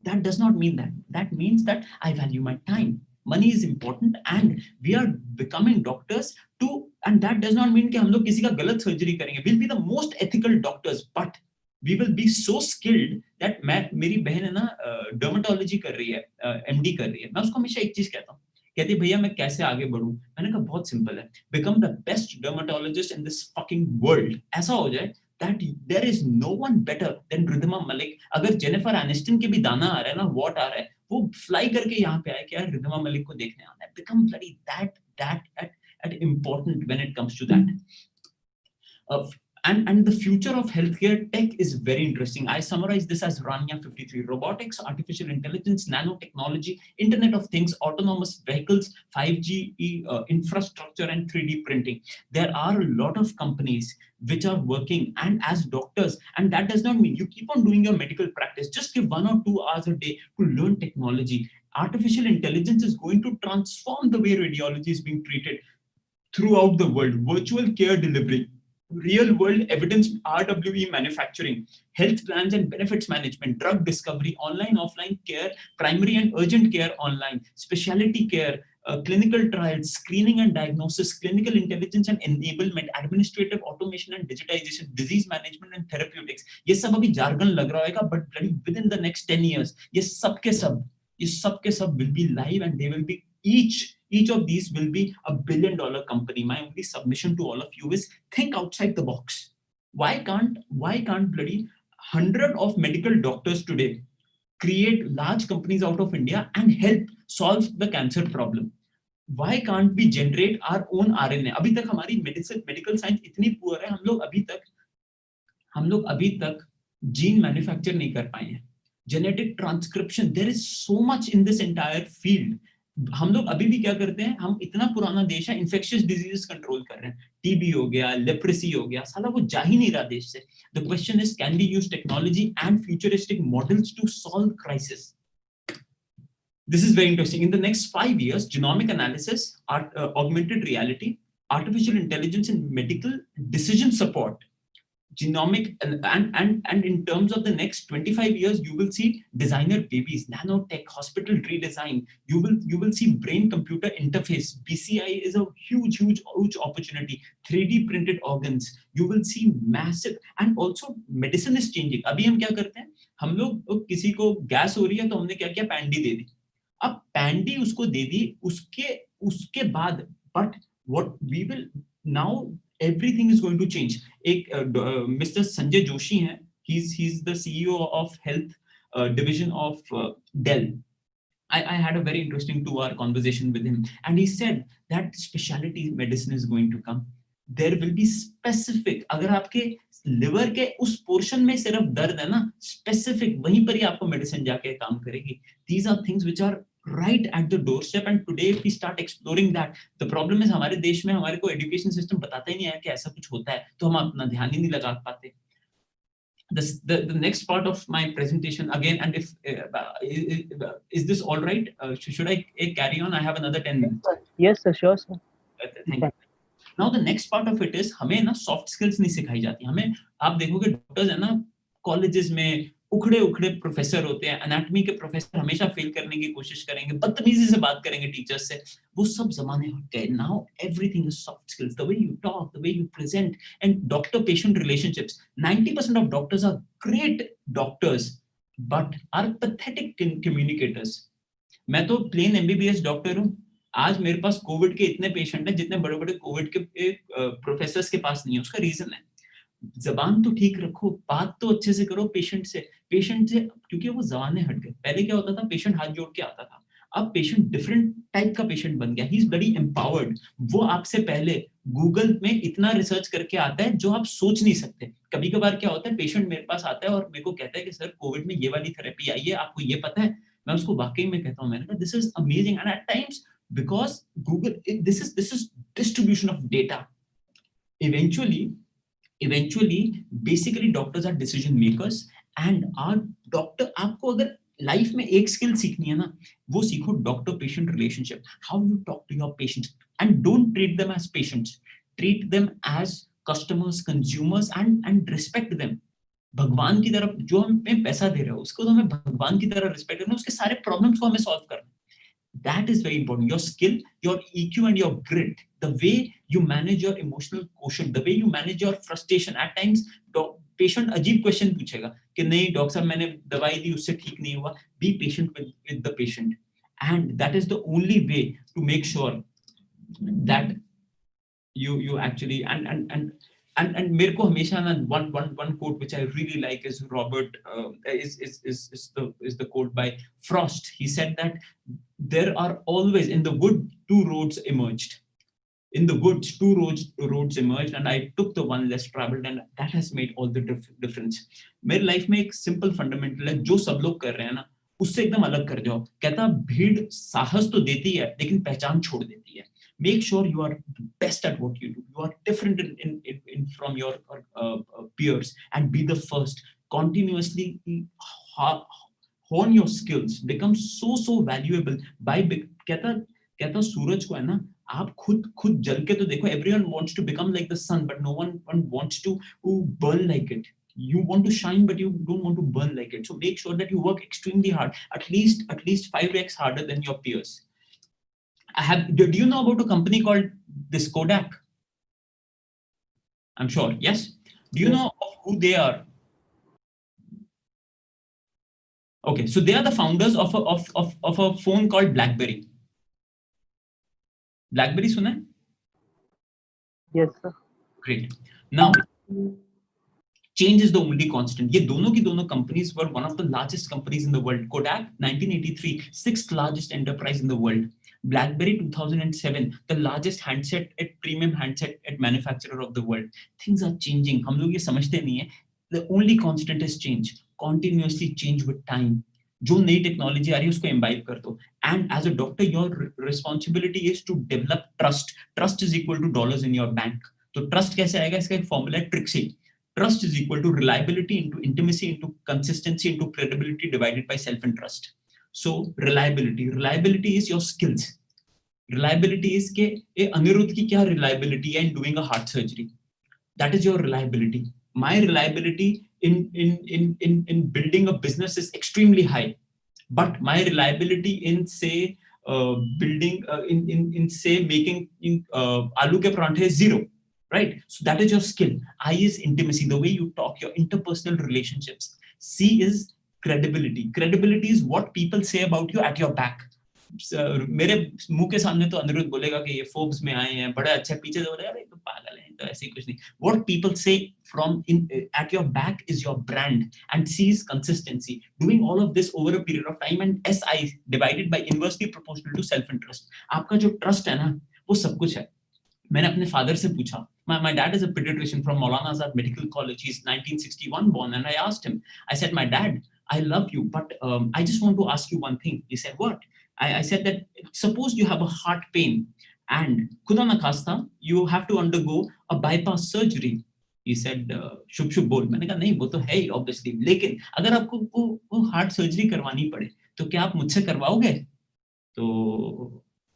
That does not mean that. That means that I value my time. Money is important, and we are becoming doctors to, and that does not mean कि हम लोग किसी का गलत surgery करेंगे. We'll be the most ethical doctors, but we will be so skilled that मेरी बहन है ना डर्मेटोलॉजी कर रही है, MD कर रही है. मैं उसको हमेशा एक चीज कहता हूँ, कहती भैया मैं कैसे आगे बढ़ूं. मैंने कहा बहुत सिंपल है, become the best dermatologist in this fucking world. ऐसा हो जाए that there is no one better than Ritesh Malik. अगर जेनिफर एनिस्टन के भी दाना आ रहा है ना, वॉट आ रहा है, वो फ्लाई करके यहाँ पे आए कि यार रितेश मलिक को देखने आना है. Become bloody that important when it comes to that. And the future of healthcare tech is very interesting. I summarize this as Rania 53: robotics, artificial intelligence, nanotechnology, Internet of Things, autonomous vehicles, 5G infrastructure, and 3D printing. There are a lot of companies which are working, and as doctors, and that does not mean you keep on doing your medical practice. Just give 1 or 2 hours a day to learn technology. Artificial intelligence is going to transform the way radiology is being treated throughout the world. Virtual care delivery, real world evidence, RWE manufacturing, health plans and benefits management, drug discovery, online offline care, primary and urgent care online, speciality care, clinical trials, screening and diagnosis, clinical intelligence and enablement, administrative automation and digitization, disease management and therapeutics. ये सब अभी jargon लग रहा होगा, but within the next 10 years ये सब के सब will be live, and they will be each of these will be a $1 billion company. My only submission to all of you is think outside the box. Why can't bloody 100 of medical doctors today create large companies out of India and help solve the cancer problem? Why can't we generate our own RNA? अभी तक हमारी medical science इतनी poor है, हम लोग अभी तक gene manufacture नहीं कर पाए हैं. Genetic transcription, there is so much in this entire field. हम लोग अभी भी क्या करते हैं, हम इतना पुराना देश है, इन्फेक्शियस डिजीजेस कंट्रोल कर रहे हैं. टीबी हो गया, लेप्रेसी हो गया, साला वो जा ही नहीं रहा देश से. The question is can we use technology and futuristic models to solve crisis. This is very interesting. In the next 5 years, genomic analysis, augmented reality, artificial intelligence in medical decision support, genomic, and in terms of the next 25 years, you will see designer babies, nanotech, hospital redesign. You will see brain computer interface. BCI is a huge opportunity. 3D printed organs. You will see massive, and also medicine is changing. अभी हम क्या करते हैं, हम लोग किसी को gas हो रही है तो हमने क्या किया, पैंडी दे दी. अब पैंडी उसको दे दी, उसके बाद, but what we will now, everything is going to change. एक Mr. Sanjay Joshi हैं, he's the CEO of health division of Dell. I had a very interesting 2-hour conversation with him, and he said that specialty medicine is going to come. There will be specific, अगर आपके liver के उस portion में सिर्फ दर्द है ना, specific वहीं पर ही आपको मेडिसिन जाके काम करेगी. These are things which are right at the doorstep, and today if we start exploring that, the problem is हमारे देश में हमारे को एजुकेशन सिस्टम बताता ही नहीं है कि ऐसा कुछ होता है, तो हम अपना ध्यान ही नहीं लगा पाते. The next part of my presentation again, and if is this all right? Should I carry on? I have another 10 minutes. Yes sir, sure sir. Thank you. Now the next part of it is, हमें ना soft skills नहीं सिखाई जाती. हमें, आप देखोगे doctors है ना, कॉलेजेस में उखड़े प्रोफेसर होते हैं. एनाटॉमी के प्रोफेसर हमेशा फेल करने की कोशिश करेंगे, बदतमीजी से बात करेंगे टीचर्स से. वो सब जमाने हट गए. Now everything is soft skills, the way you talk, the way you present, and doctor patient relationships. 90% of doctors are great doctors but are pathetic communicators. मैं तो प्लेन एमबीबीएस डॉक्टर हूँ. आज मेरे पास कोविड के इतने पेशेंट हैं जितने बड़े-बड़े कोविड के प्रोफेसर्स के पास नहीं है. उसका रीजन है, जबान तो ठीक रखो, बात तो अच्छे से करो पेशेंट से, क्योंकि वो जमाने हट गए. पहले क्या होता था, पेशेंट हाथ जोड़ के आता था. अब पेशेंट डिफरेंट टाइप का पेशेंट बन गया. He is very empowered. वो आपसे पहले गूगल में इतना रिसर्च करके आता है जो आप सोच नहीं सकते. कभी कभार क्या होता है, पेशेंट मेरे पास आता है और मेरे को कहता है कि सर कोविड में ये वाली थेरेपी आई है, आपको ये पता है. मैं उसको वाकई में कहता हूँ, मैंने कहा this is amazing. And at times because Google, this is distribution of data. Eventually basically doctors are decision makers, and our doctor, आपको अगर लाइफ में एक स्किल सीखनी है ना, वो सीखो doctor patient relationship. How you talk to your patients, and don't treat them as patients, treat them as customers, consumers, and respect them. भगवान की तरफ, जो हमें पैसा दे रहे हो उसको तो हमें भगवान की तरह रिस्पेक्ट करना, उसके सारे प्रॉब्लम्स को हमें सॉल्व करना. That is very important. Your skill, your EQ and your grit, the way you manage your emotional quotient, the way you manage your frustration. At times patient अजीब question पूछेगा कि नहीं डॉक्टर साहब मैंने दवाई दी उससे ठीक नहीं हुआ. Be patient with the patient, and that is the only way to make sure that you actually and मेरे को हमेशा ना one quote which I really like is Robert is the quote by Frost. He said that there are always in the wood two roads emerged. In the woods two roads emerged, and I took the one less traveled, and that has made all the difference. मेरे life में एक simple fundamental है, जो सब लोग कर रहे हैं ना उससे एकदम अलग कर जाओ. कहता भीड़ साहस तो देती है लेकिन पहचान छोड़ देती है. Make sure you are best at what you do. You are different in from your peers, and be the first. Continuously hone your skills. Become so valuable. By कहता सूरज को है ना, आप खुद जल के तो देखो. Everyone wants to become like the sun, but no one wants to burn like it. You want to shine, but you don't want to burn like it. So make sure that you work extremely hard, at least 5x harder than your peers. Do you know about a company called this Kodak? I'm sure. Yes. Do you know of who they are? Okay, so they are the founders of a phone called BlackBerry. BlackBerry सुना है? Yes sir. Great. Now, change is the only constant. ये दोनों की दोनों companies were one of the largest companies in the world. Kodak 1983, 6th largest enterprise in the world. BlackBerry 2007, the largest premium handset manufacturer of the world. Things are changing. हम लोग ये समझते नहीं है. The only constant is change. Continuously change with time. जो नई technology आ रही है उसको imbibe कर दो. And as a doctor, your responsibility is to develop trust. Trust is equal to dollars in your bank. तो trust कैसे आएगा? इसका एक फॉर्मूला है Trixie. Trust is equal to reliability into intimacy into consistency into credibility divided by self-interest. So reliability is your skills. Reliability is के अनिरुद्ध की क्या reliability है in doing a heart surgery. That is your reliability. My reliability in building a business is extremely high, but my reliability in say building in say making aloo ke paranthe is zero, right? So that is your skill. I is intimacy, the way you talk, your interpersonal relationships. C is credibility. Credibility is what people say about you at your back. मेरे मुंह के सामने तो अनिरुद्ध बोलेगा कि ये Forbes में आए हैं, बड़ा अच्छा, पीछे से बोलेगा अरे तो पागल है, तो ऐसे ही कुछ नहीं. What people say from in at your back is your brand, and C is consistency. Doing all of this over a period of time, and SI divided by inversely proportional to self interest. आपका जो trust है ना, वो सब कुछ है. मैंने अपने फादर से पूछा. My dad is a pediatrician from Maulana Azad Medical College. He's 1961 born, and I asked him. I said, "My dad, I love you, but I just want to ask you one thing." He said, "What?" I said that suppose you have a heart pain and खुदा ना खास्ता you have to undergo a bypass surgery. He said, "शुभ शुभ बोल." मैंने कहा नहीं वो तो है ही obviously, लेकिन अगर आपको वो हार्ट सर्जरी करवानी पड़े तो क्या आप मुझसे करवाओगे? तो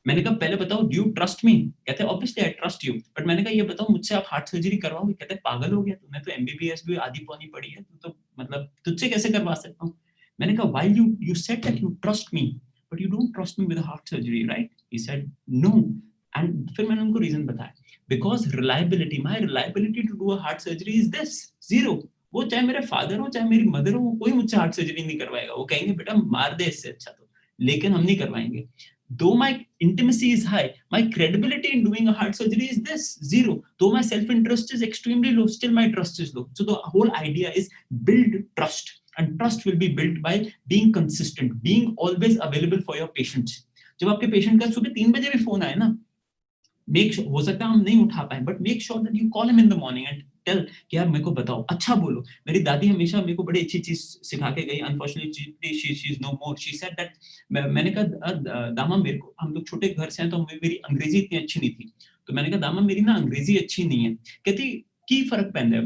मैंने कहा पहले बताओ डू यू ट्रस्ट मी? कहते obviously I trust you, but मैंने कहा ये बताओ मुझसे आप हार्ट सर्जरी करवाओगे? कहते पागल हो गया, तूने तो एमबीबीएस भी आधी पौनी पड़ी है, तू तो मतलब तुझसे कैसे करवा सकता हूँ? मैंने कहा while you said that you trust me but you don't trust me with a heart surgery, right? He said no. And फिर मैंने उनको रीजन बताया, because reliability, my reliability to do a heart surgery is this, zero. वो चाहे मेरे father हो चाहे मेरी मदर हो, कोई मुझसे हार्ट सर्जरी नहीं करवाएगा. वो कहेंगे बेटा मार दे इससे अच्छा तो, लेकिन हम नहीं करवाएंगे. Though my intimacy is high, my credibility in doing a heart surgery is this, zero. Though my self-interest is extremely low, still my trust is low. So the whole idea is build trust, and trust will be built by being consistent, being always available for your patients. जब आपके patient का सुबह 3 बजे भी phone आए ना, make हो सकता है हम नहीं उठा पाए, but make sure that you call him in the morning and tell कि यार मेरे को बताओ, अच्छा बोलो. मेरी दादी हमेशा मेरे को बड़ी अच्छी चीज सिखा के गई. Unfortunately she is no more. She said that, मैंने कहा दामा मेरे को, हम लोग छोटे घर से हैं तो मेरी अंग्रेजी इतनी अच्छी नहीं थी, तो मैंने कहा दामा मेरी ना अंग्रेजी अच्छी नहीं है. कहती की फर्क पैंदा है,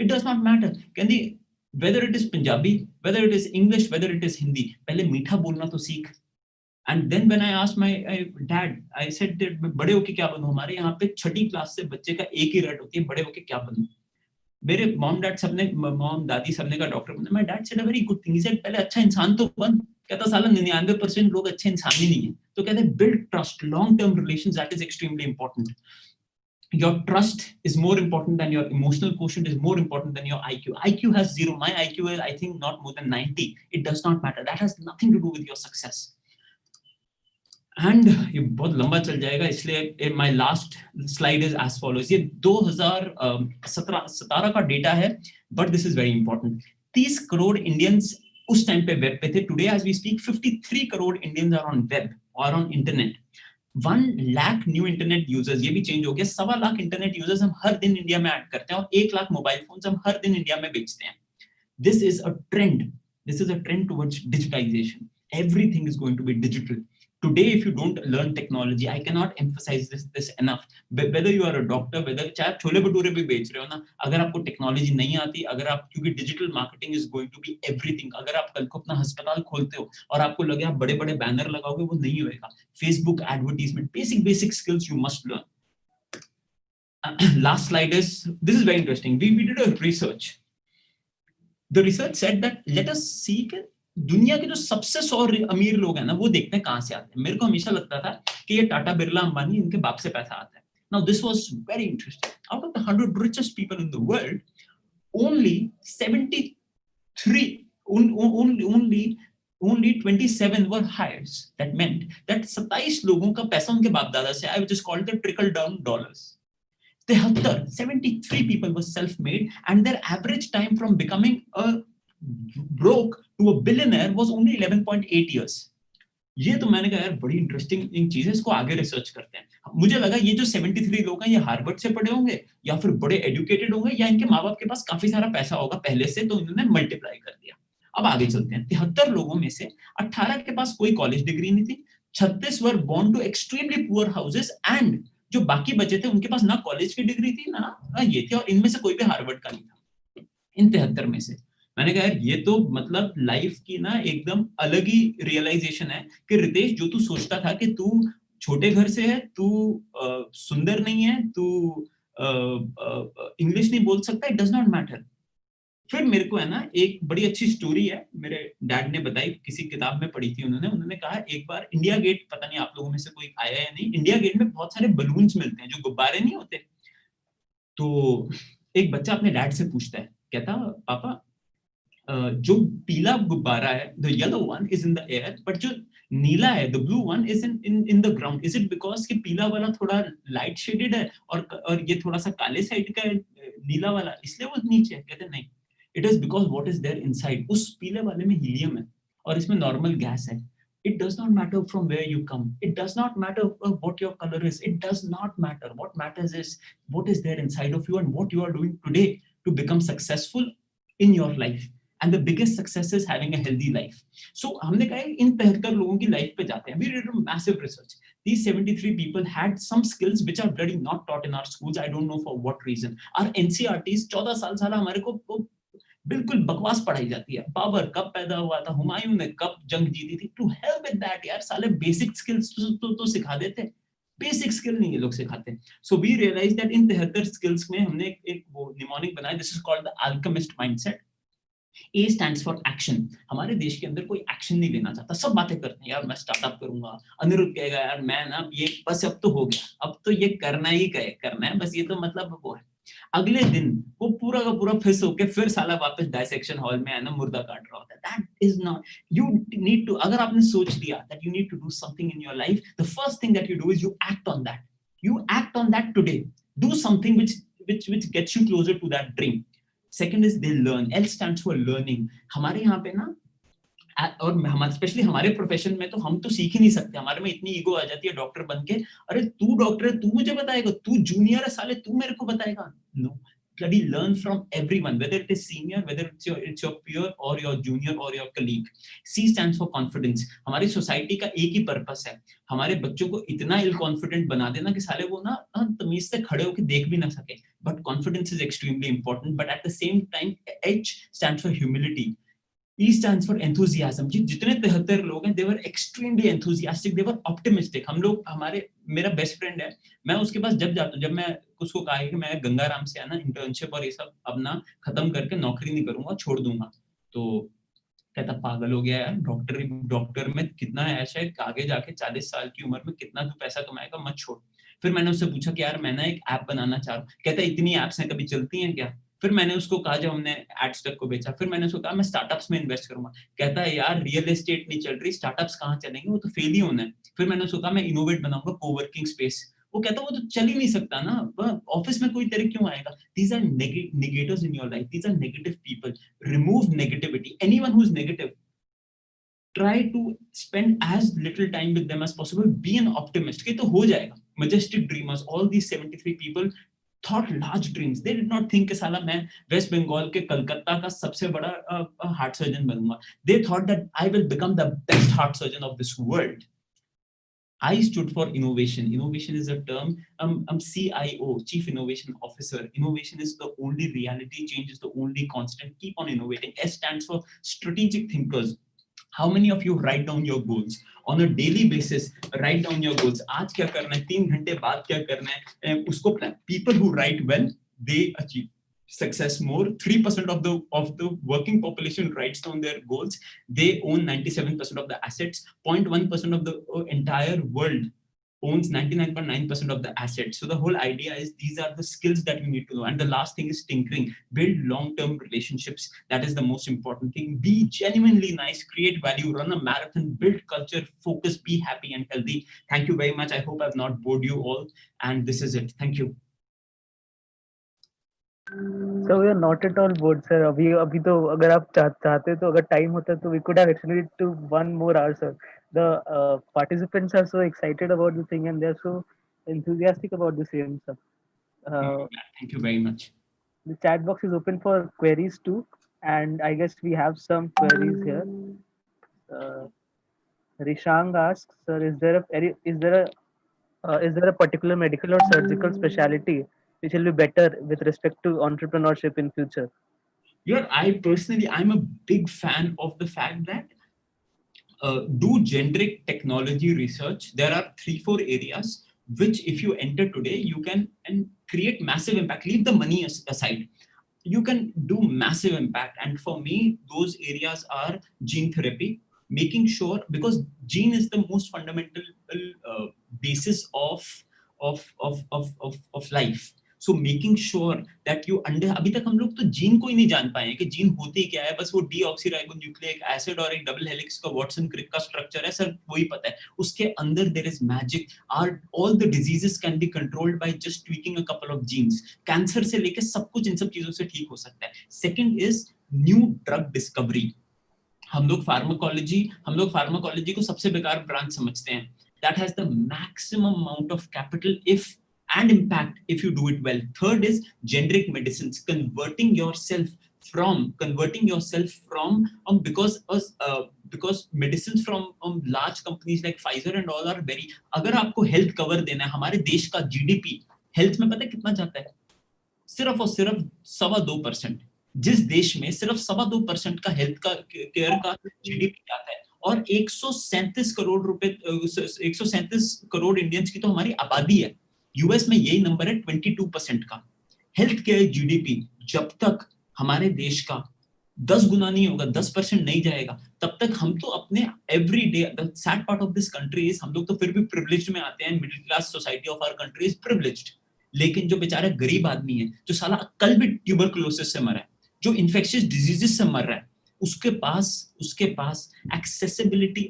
इट डज नॉट मैटर. कहती whether it is Punjabi, whether it is English, whether it is Hindi, पहले मीठा बोलना तो सीख. And then when I asked my dad, I said that बड़े होके क्या बनूं? हमारे यहाँ पे छठी क्लास से बच्चे का एक ही रट होती है, बड़े होके क्या बनूं? मेरे मॉम डैड सबने, मॉम दादी सबने का डॉक्टर बनना. My dad said a very good thing. He said पहले अच्छा इंसान तो बन. कहता साला 99% लोग अच्छे इंसान ही नहीं है. तो कहते build trust, long term relations, that is extremely important. Your trust is more important than your emotional quotient, is more important than your IQ. IQ has zero. My IQ is I think not more than 90. It does not matter. That has nothing to do with your success. And ये बहुत लंबा चल जाएगा, इसलिए my last slide is as follows. ये 2017 का data है, but this is very important. 30 crore Indians उस टाइम पे वेब पे थे. Today as we speak 53 crore Indians are on web और on internet. 1 lakh new internet users, ये भी चेंज हो गया. 1.25 लाख इंटरनेट यूजर्स हम हर दिन इंडिया में ऐड करते हैं, और 1 लाख मोबाइल फोन्स हम हर दिन इंडिया में बेचते हैं. This is a trend. This is a trend towards digitization. Everything is going to be digital. Today, if you don't learn technology, I cannot emphasize this enough. Whether you are a doctor, whether चाहे आप छोले भटूरे भी बेच रहे हो ना, अगर आपको technology नहीं आती, अगर आप, क्योंकि digital marketing is going to be everything. अगर आप कल को अपना अस्पताल खोलते हो और आपको लगे आप बड़े बड़े बैनर लगाओगे, वो नहीं होएगा. Facebook advertisement, basic skills you must learn. Last slide is, this is very interesting. We did a research. The research said that let us see कि दुनिया के जो सबसे 100 अमीर लोग हैं ना, वो देखते हैं कहां से आते हैं. मेरे को हमेशा लगता था कि ये टाटा बिरला अंबानी, इनके बाप से पैसा आता है. Now this was very interesting. Out of the 100 richest people in the world, only 73, only 27 were hires. That meant that 27 लोगों का पैसा उनके बाप दादा से आया, which is called the trickle down dollars. 73 people were self-made, and their average time from becoming a broke to a billionaire was only 11.8 years. ये तो मैंने कहा यार बड़ी इंटरेस्टिंग चीज है, इसको आगे रिसर्च करते हैं. मुझे लगा ये जो 73 लोग हैं, ये हार्वर्ड से पढ़े होंगे या फिर बड़े एजुकेटेड होंगे, या इनके माँ बाप के पास काफी सारा पैसा होगा पहले से, तो इन्होंने मल्टीप्लाई कर दिया. अब आगे चलते हैं. 73 लोगों में से 18 के पास कोई कॉलेज डिग्री नहीं थी. 36 were born to extremely poor houses, and जो बाकी बचे थे उनके पास ना कॉलेज की डिग्री थी ना ये थी, और इनमें से कोई भी हार्वर्ड का नहीं था. इन 73 में से मैंने कहा यार ये तो मतलब लाइफ की ना एकदम अलग ही रियलाइजेशन है कि रितेश, जो तू सोचता था कि तू छोटे घर से है, तू सुंदर नहीं है, तू इंग्लिश नहीं बोल सकता, इट डज नॉट मैटर। फिर मेरे को है ना एक बड़ी अच्छी स्टोरी है, मेरे डैड ने बताई, किसी किताब में पढ़ी थी उन्होंने कहा एक बार इंडिया गेट, पता नहीं आप लोगों में से कोई आया या नहीं, इंडिया गेट में बहुत सारे बलून्स मिलते हैं जो गुब्बारे नहीं होते। तो एक बच्चा अपने डैड से पूछता है, कहता पापा जो पीला गुब्बारा है, the yellow one is in the air, but जो नीला है, the blue one is in the ground, is it because कि पीला वाला थोड़ा लाइट शेडेड है और ये थोड़ा सा काले साइड का है, नीला वाला, इसलिए वो नीचे है? कहते नहीं, it is because what is there inside, उस पीले वाले में हीलियम है और इसमें नॉर्मल गैस है। It does not matter from where you come. It does not matter what your color is. It does not matter. What matters is what is there inside of you and what you are doing today to become successful in your life. And the biggest success is having a healthy life. So हमने कहा इन 73 लोगों की life पे जाते हैं. We did a massive research. These 73 people had some skills which are bloody not taught in our schools. I don't know for what reason. Our NCRTs 14 साल हमारे को बिल्कुल बकवास पढ़ाई जाती है। बाबर कब पैदा हुआ था, हुमायूं ने कब जंग जीती थी, टू हेल्प विद दैट यार, साले बेसिक स्किल्स तो सिखा देते, बेसिक स्किल नहीं ये लोग सिखाते। So we realize that in 73 skills में हमने एक वो निमोनिक बनाया, this is called the alchemist mindset. A stands for action. हमारे देश के अंदर कोई एक्शन नहीं लेना चाहता, सब बातें करते हैं, यार मैं स्टार्टअप करूंगा, अनिरुद्ध कहेगा यार मैं ना ये बस अब तो हो गया, अब तो ये करना ही करना है, बस ये तो मतलब वो है। अगले दिन वो पूरा का पूरा फिस होके फिर साला वापस डायसेक्शन हॉल में है ना मुर्दा काट रहा होता है। That is not, you need to, अगर आपने सोच लिया that you need to do something in your life, the first thing that you do is you act on that, you act on that today, do something which gets you closer to that dream. Second is they learn. L stands for learning. हमारे यहाँ पे ना, और हमारे specially हमारे profession में तो हम तो सीख ही नहीं सकते, हमारे में इतनी ईगो आ जाती है डॉक्टर बन के, अरे तू डॉक्टर है, तू मुझे बताएगा, तू जूनियर है साले, तू मेरे को बताएगा। No, bloody learn from everyone, whether it is senior, whether it's your peer or your junior or your colleague. C stands for confidence. हमारी सोसाइटी का एक ही पर्पस है, हमारे बच्चों को इतना इल कॉन्फिडेंट बना देना कि साले वो ना तमीज से खड़े होकर देख भी ना सके। But confidence is extremely important, but at the same time H stands for humility. E stands for enthusiasm. जितने 73 लोग हैं, they were extremely enthusiastic, they were optimistic. हम लोग, हमारे, मेरा बेस्ट फ्रेंड है, मैं उसके पास जब जाता हूँ, जब मैं उसको कहा है कि मैं गंगाराम से है ना इंटर्नशिप और ये सब अब ना खत्म करके नौकरी नहीं करूंगा, छोड़ दूंगा, तो कहता पागल हो गया यार, डॉक्टर में कितना ऐश है, आगे जाके 40 साल की उम्र में कितना तू पैसा कमाएगा, मत छोड़। फिर मैंने उससे पूछा कि यार मैं ना एक ऐप बनाना चाह रहा हूँ, कहता इतनी ऐप्स हैं, कभी चलती हैं क्या? फिर मैंने उसको कहा, जब हमने एडस्टक को बेचा, फिर मैंने उसको कहा मैं स्टार्टअप्स में इन्वेस्ट करूंगा, कहता है यार रियल एस्टेट नहीं चल रही, स्टार्टअप्स कहाँ चलेंगे, वो तो फेल ही होना है। फिर मैंने उसको कहा मैं इनोवेट बनाऊंगा कोवर्किंग स्पेस, वो कहता वो तो चल ही नहीं सकता ना, ऑफिस में कोई तेरे क्यों आएगा। These are negators in your life, these are negative people, remove negativity, anyone who is negative, try to spend as little time with them as possible, be an optimist, कि तो हो जाएगा। Majestic dreamers, all these 73 people thought large dreams, they did not think कि साला मैं waste Bengal के कलकत्ता का सबसे बड़ा हार्ट सर्जन बनूंगा, they thought that I will become the best heart surgeon of this world. I stood for innovation. Innovation is a term, CIO, Chief Innovation Officer. Innovation is the only reality, change is the only constant. Keep on innovating. S stands for strategic thinkers. How many of you write down your goals on a daily basis? Write down your goals. आज क्या करना है, 3 घंटे बाद क्या करना है, उसको plan. People who write well, they achieve success more. 3% of the working population writes down their goals. They own 97% of the assets. 0.1% of the entire world owns 99.9% of the assets. So the whole idea is these are the skills that you need to know. And the last thing is tinkering. Build long-term relationships. That is the most important thing. Be genuinely nice, create value, run a marathon, build culture, focus, be happy and healthy. Thank you very much. I hope I've not bored you all. And this is it. Thank you. So we are not at all bored, sir. अभी तो अगर आप चाहते तो अगर time होता तो we could have extended to 1 more hour, sir. The participants are so excited about the thing and they're so enthusiastic about the same, sir. Thank you very much. The chat box is open for queries too, and I guess we have some queries here. Rishang asks, sir, is there a particular medical or surgical specialty which will be better with respect to entrepreneurship in future? I'm a big fan of the fact that do generic technology research. There are 3-4 areas which if you enter today, you can and create massive impact. Leave the money aside. You can do massive impact. And for me, those areas are gene therapy, making sure, because gene is the most fundamental basis of life. So making sure that you अभी तक हम लोग तो gene को ही नहीं जान पाए हैं कि जीन होती क्या है, बस वो डीऑक्सीराइबोन्यूक्लिक एसिड और एक डबल हेलिक्स का वाटसन क्रिक का स्ट्रक्चर है, सर वही पता है. उसके अंदर there is magic. Are all the diseases can be controlled by just tweaking a couple of genes. Cancer से लेके सब कुछ इन सब चीजों से ठीक हो सकता है. Second is new drug discovery. हम लोग फार्माकोलॉजी को सबसे बेकार ब्रांच समझते हैं. That has the maximum amount of capital if and impact if you do it well. Third is generic medicines, converting yourself from because medicines from large companies like Pfizer and all are very. अगर आपको health cover देना है, हमारे देश का GDP health में पता है कितना जाता है? सिर्फ और सिर्फ 2.25%. जिस देश में सिर्फ 2.25% का हेल्थ का केयर का जीडीपी जाता है, और 137 करोड़ रुपए 137 करोड़ इंडियंस की तो हमारी आबादी है. यूएस में यही नंबर है 22% का. हेल्थ केयर जीडीपी जब तक हमारे देश का 10 गुना नहीं होगा, 10% नहीं जाएगा, तब तक हम तो अपने every day. The sad part of this country is हम लोग तो फिर भी प्रिविलेज्ड में आते हैं. Middle class society of our country is privileged. लेकिन जो बेचारा गरीब आदमी है, जो साला कल भी ट्यूबरकुलोसिस से मरा है, जो इन्फेक्शियस डिजीजेस से मर रहा है, उसके पास एक्सेसिबिलिटी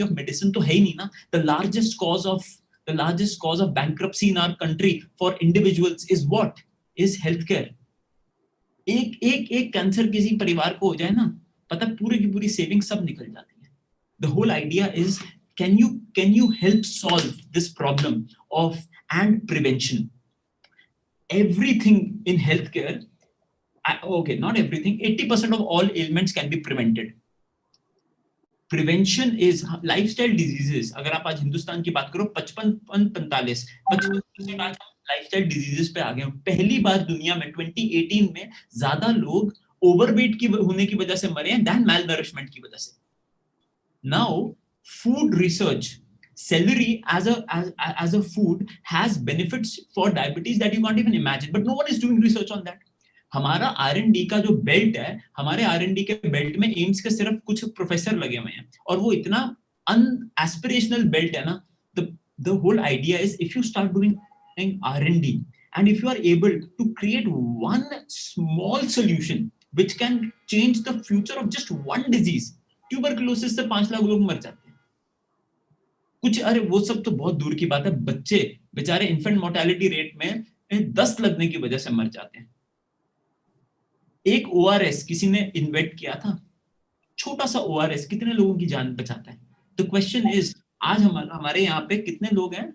ऑफ मेडिसिन तो है ही नहीं ना. The largest cause of bankruptcy in our country for individuals is what? Is health care. एक कैंसर किसी परिवार को हो जाए ना, पता पूरी की पूरी सेविंग सब निकल जाती है. The whole idea is can you help solve this problem of and prevention? Everything in healthcare, okay, not everything, 80% of all ailments can be prevented. Prevention is lifestyle diseases. अगर आप आज हिंदुस्तान की बात करो, 55-45 आज लाइफस्टाइल डिजीजेस पे आ गए. पहली बार दुनिया में 2018 में ज्यादा लोग ओवरवेट की होने की वजह से मरे हैं दैन malnourishment की वजह से. Now food research, celery as a food has benefits for diabetes that you can't even imagine, but no one is doing research on that. हमारा R&D का जो बेल्ट है, हमारे R&D के बेल्ट में एम्स के सिर्फ कुछ प्रोफेसर लगे हुए हैं, और वो इतना अनएस्पिरेशनल बेल्ट है ना. the whole idea is if you start doing R&D and if you are able to create one small solution which can change the future of just one disease. Tuberculosis से 5 लाख लोग मर जाते हैं कुछ. अरे वो सब तो बहुत दूर की बात है. बच्चे बेचारे इन्फेंट मोर्टेलिटी रेट में 10 लगने की वजह से मर जाते हैं. एक ओआरएस किसी ने इन्वेंट किया था, छोटा सा ओआरएस कितने लोगों की जान बचाता है. द क्वेश्चन इज, आज हमारे यहाँ पे कितने लोग हैं?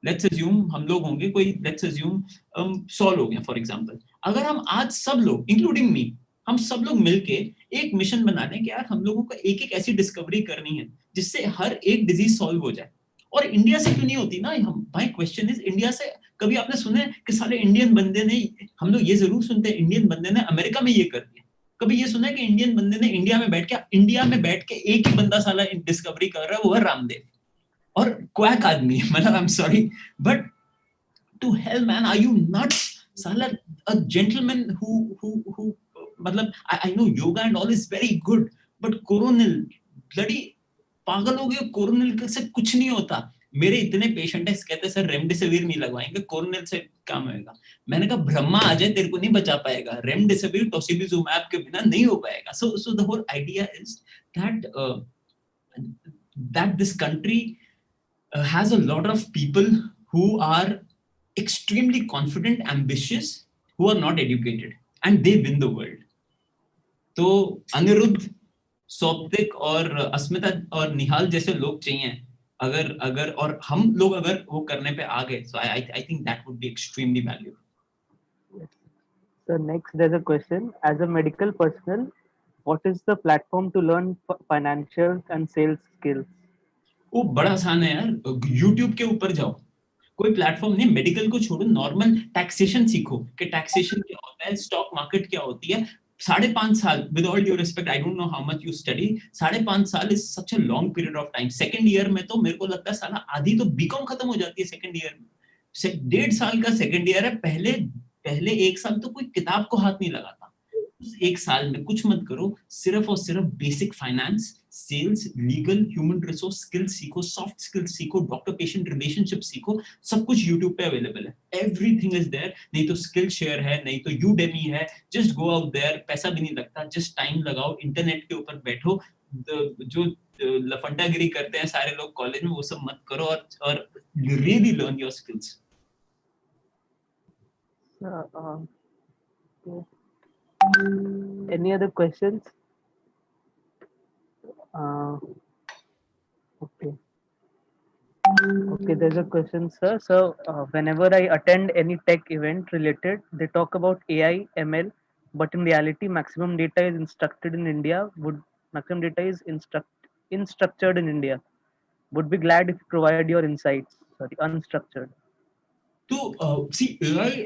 लेट्स अज्यूम हम लोग होंगे कोई, लेट्स अज्यूम 100 लोग हैं फॉर एग्जांपल. अगर हम आज सब लोग इंक्लूडिंग मी, हम सब लोग मिलके एक मिशन बना लें कि यार हम लोगों को एक एक ऐसी डिस्कवरी करनी है जिससे हर एक डिजीज सॉल्व हो जाए. और इंडिया से क्यों नहीं होती ना? हम भाई क्वेश्चन इज, इंडिया से कभी आपने सुना है कि साले इंडियन बंदे ने, हम लोग ये जरूर सुनते हैं इंडियन बंदे ने अमेरिका में ये कर दिया. कभी ये सुना है कि इंडियन बंदे ने इंडिया में बैठ के एक ही बंदा साला डिस्कवरी कर रहा है, वो है रामदेव और क्वैक आदमी. मतलब I am sorry but to hell man, are you nuts? साला अ जेंटलमैन who मतलब I know yoga and all is very good, but coronal bloody पागल हो गए. कोरोनल से कुछ नहीं होता. मेरे इतने पेशेंट है, कहते सर रेमडेसिविर नहीं लगवाएंगे, कोरोनल से काम होएगा. मैंने कहा ब्रह्मा आ जाए तेरे को नहीं बचा पाएगा. रेमडेसिविर टोसिलिजुमैब के बिना नहीं हो पाएगा. So the whole idea is that this country has a lot of people who are extremely confident, ambitious, who are not educated, and they win the world. तो अनिरुद्ध, सौप्तिक और अस्मिता और निहाल जैसे लोग चाहिए अगर और हम लोग अगर वो करने पे आ गए. So I think that would be extremely valuable. Yes. So next there's a question. As a medical personnel, what is the platform to learn financial and sales skills? वो बड़ा आसान है यार. YouTube के ऊपर जाओ, कोई प्लेटफॉर्म नहीं. मेडिकल को छोड़ो, नॉर्मल टैक्सेशन सीखो कि टैक्सेशन क्या होता है, स्टॉक मार्केट क्या होती है. 5.5 with all due respect, I don't know how much you study. 5.5 is such a long period of time. Second year में तो मेरे को लगता है साला आधी तो बीकॉम खत्म हो जाती है सेकेंड ईयर में. 1.5 साल का सेकेंड ईयर है. पहले पहले 1 साल तो कोई किताब को हाथ नहीं लगाता. उस 1 साल में कुछ मत करो, सिर्फ और सिर्फ basic finance, sales, legal, human resource skills सीखो, सॉफ्ट स्किल्स सीखो, डॉक्टर पेशेंट रिलेशनशिप सीखो. सब कुछ यूट्यूब पे अवेलेबल है. Everything is there. नहीं तो स्किल शेयर है, नहीं तो यूडेमी है. Just go out there. पैसा भी नहीं लगता, जस्ट टाइम लगाओ, इंटरनेट के ऊपर बैठो. जो लफंडागिरी करते हैं सारे लोग कॉलेज में, वो सब मत करो और really learn your skills. Any other questions? Okay. Okay, there's a question, sir. So, whenever I attend any tech event related, they talk about AI, ML, but in reality, maximum data is instructed in India. Maximum data is instructured in India? Would be glad if you provide your insights. Sorry, unstructured. तो see AI,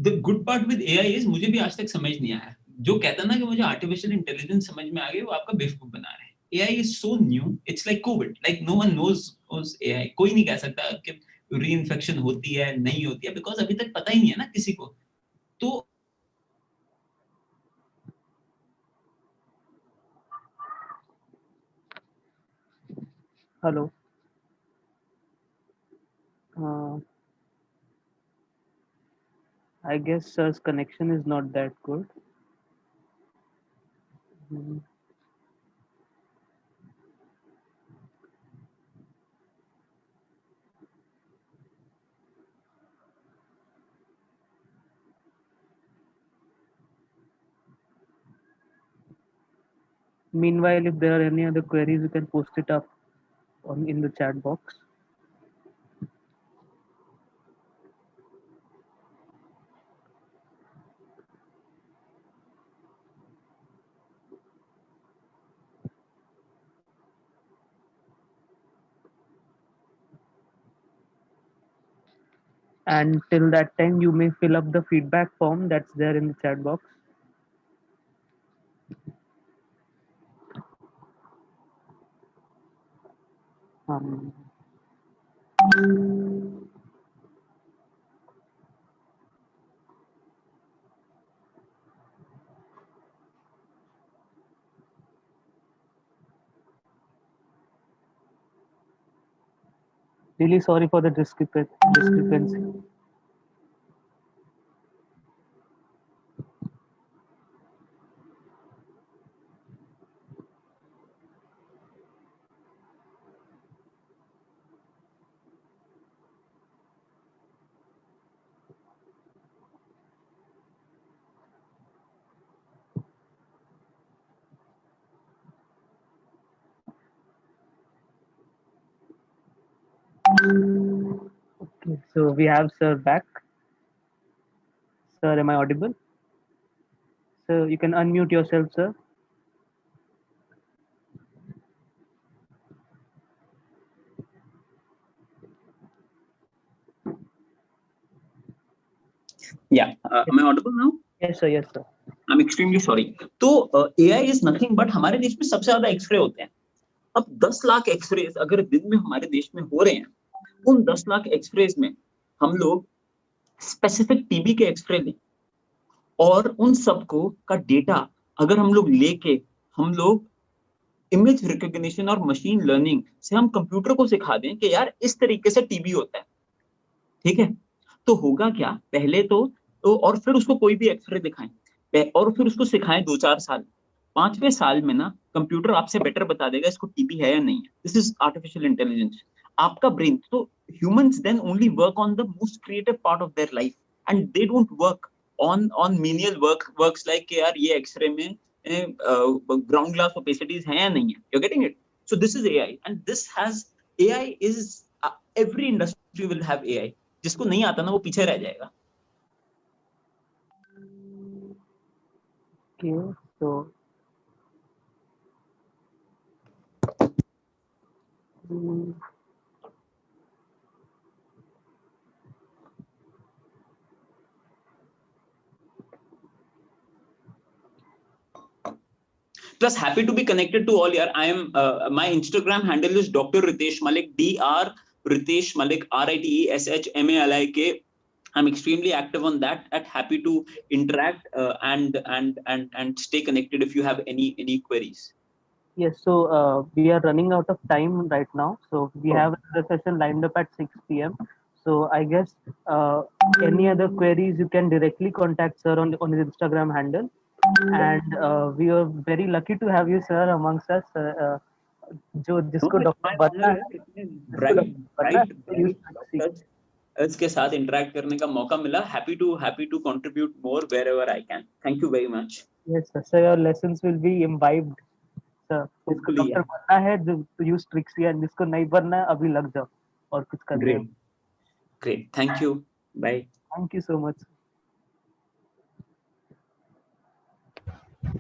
the good part with AI is, मुझे भी आज तक समझ नहीं आया. जो कहता ना कि मुझे आर्टिफिशियल इंटेलिजेंस समझ में आ गई, वो आपका बेवकूफ बना रहे हैं. AI is so new, it's like COVID. Like no one knows AI. कोई नहीं कह सकता कि री इन्फेक्शन होती है नहीं होती है, बिकॉज अभी तक पता ही नहीं है ना किसी को. तो Hello. I guess sir's connection is not that good. Mhm. Meanwhile, if there are any other queries, you can post it up in the chat box. And till that time, you may fill up the feedback form that's there in the chat box. Um, really sorry for the discrepancy. Okay, so we have sir back. Sir, am I audible? So you can unmute yourself, sir. Yeah, am I audible now? Yes, sir. Yes, sir. I'm extremely sorry. तो AI is nothing but हमारे देश में सबसे ज्यादा x ray होते हैं. अब 10 lakh X-rays अगर दिन में हमारे देश में हो रहे हैं, उन 10 लाख एक्सरेज में हम लोग स्पेसिफिक टीबी के एक्सरे लें और उन सबको का डेटा अगर हम लोग लेके हम लोग इमेज रिकॉग्निशन और मशीन लर्निंग से हम कंप्यूटर को सिखा दें कि यार इस तरीके से टीबी होता है, ठीक है, तो होगा क्या, पहले तो और फिर उसको कोई भी एक्सरे दिखाएं और फिर उसको सिखाएं 2-4 साल. 5वें साल में ना कंप्यूटर आपसे बेटर बता देगा इसको टीबी है या नहीं है. This is artificial intelligence. आपका ब्रेन, तो humans then only work on the most creative part of their life and they don't work on menial works like कि यार ये एक्सरे में ग्राउंड ग्लास ओपेसिटीज हैं या नहीं है. You are getting it. So this is AI and this has AI is every industry will have AI. जिसको नहीं आता ना वो पीछे रह जाएगा. Okay, so Plus, happy to be connected to all. Yeah, I am. My Instagram handle is Dr. Ritesh Malik. Dr. Ritesh Malik. RITESH MALIK. I'm extremely active on that. At happy to interact and stay connected if you have any queries. Yes, so we are running out of time right now. So we Oh. have another session lined up at 6 p.m. So I guess any other queries you can directly contact sir on his Instagram handle. And we are very lucky to have you sir amongst us. जो No, जिसको it's my doctor बनना honor. है, इतने जिसको bright, doctor बनना है, bright, उसको use bright taxi. doctors के साथ interact करने का मौका मिला. Happy to contribute more wherever I can. Thank you very much. Yes sir, so your lessons will be imbibed. Sir जिसको Hopefully, डॉक्टर yeah. बनना है जो यूज ट्रिक्स या जिसको नहीं बनना है अभी लग जाओ और कुछ करने. Great. Thank you. Bye. Thank you so much.